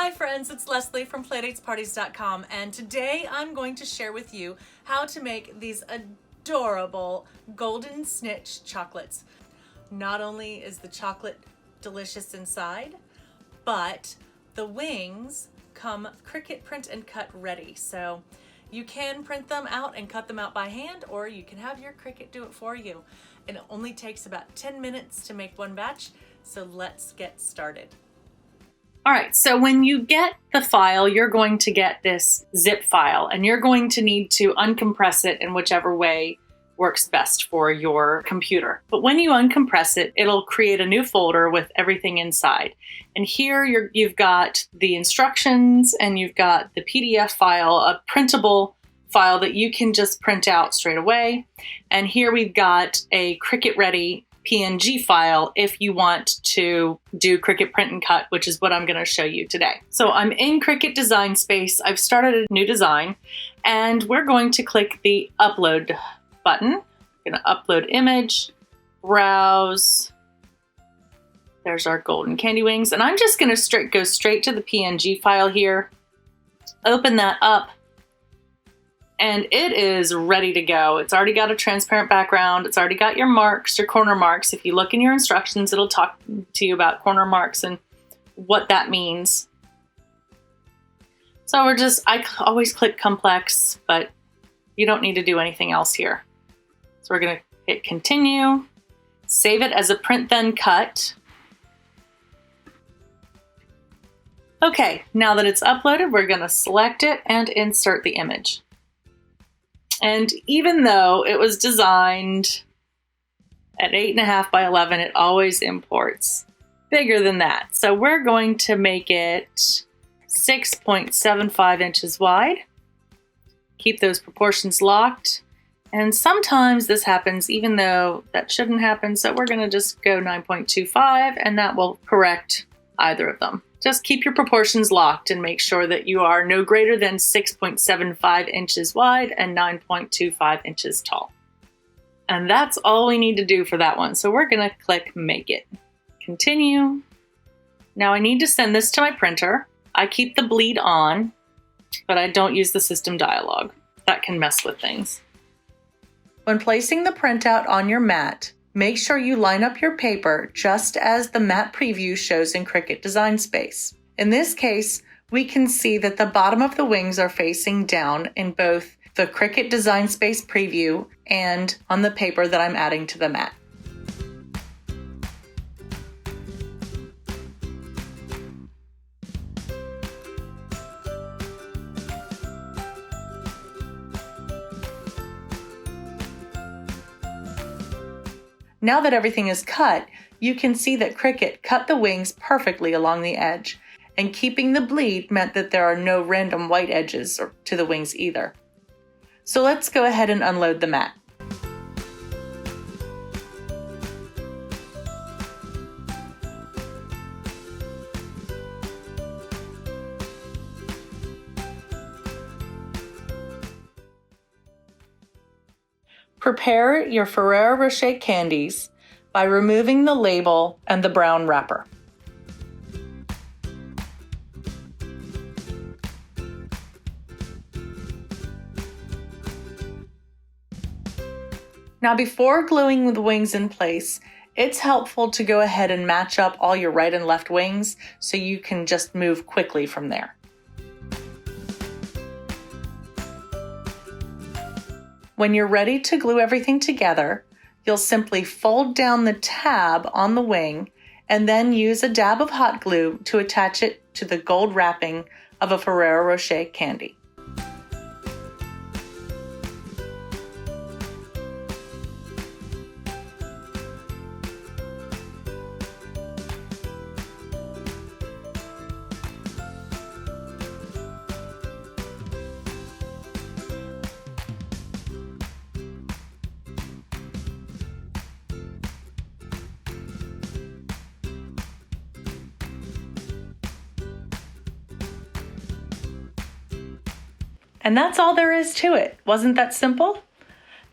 Hi friends, it's Leslie from PlaydatesParties.com, and today I'm going to share with you how to make these adorable Golden Snitch chocolates. Not only is the chocolate delicious inside, but the wings come Cricut print and cut ready. So you can print them out and cut them out by hand, or you can have your Cricut do it for you. And it only takes about 10 minutes to make one batch, so let's get started. All right, so when you get the file, you're going to get this zip file, and you're going to need to uncompress it in whichever way works best for your computer. But when you uncompress it, it'll create a new folder with everything inside. And here you've got the instructions, and you've got the PDF file, a printable file that you can just print out straight away. And here we've got a Cricut ready PNG file if you want to do Cricut print and cut, which is what I'm going to show you today. So I'm in Cricut Design Space. I've started a new design, and we're going to click the upload button. I'm going to upload image, browse. There's our golden candy wings, and I'm just going to go straight to the PNG file here. Open that up. And it is ready to go. It's already got a transparent background. It's already got your marks, your corner marks. If you look in your instructions, it'll talk to you about corner marks and what that means. So I always click complex, but you don't need to do anything else here. So we're gonna hit continue, save it as a print then cut. Okay, now that it's uploaded, we're gonna select it and insert the image. And even though it was designed at 8.5 by 11, it always imports bigger than that. So we're going to make it 6.75 inches wide. Keep those proportions locked. And sometimes this happens even though that shouldn't happen. So we're gonna just go 9.25 and that will correct either of them. Just keep your proportions locked and make sure that you are no greater than 6.75 inches wide and 9.25 inches tall. And that's all we need to do for that one. So we're gonna click Make It. Continue. Now I need to send this to my printer. I keep the bleed on, but I don't use the system dialog. That can mess with things. When placing the printout on your mat, make sure you line up your paper just as the mat preview shows in Cricut Design Space. In this case, we can see that the bottom of the wings are facing down in both the Cricut Design Space preview and on the paper that I'm adding to the mat. Now that everything is cut, you can see that Cricut cut the wings perfectly along the edge, and keeping the bleed meant that there are no random white edges to the wings either. So let's go ahead and unload the mat. Prepare your Ferrero Rocher candies by removing the label and the brown wrapper. Now before gluing the wings in place, it's helpful to go ahead and match up all your right and left wings so you can just move quickly from there. When you're ready to glue everything together, you'll simply fold down the tab on the wing and then use a dab of hot glue to attach it to the gold wrapping of a Ferrero Rocher candy. And that's all there is to it. Wasn't that simple?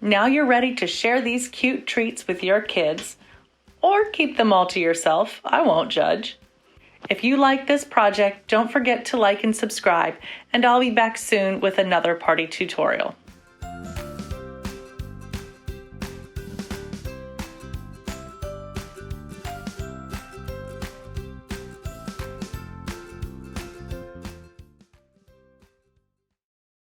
Now you're ready to share these cute treats with your kids, or keep them all to yourself. I won't judge. If you like this project, don't forget to like and subscribe, and I'll be back soon with another party tutorial.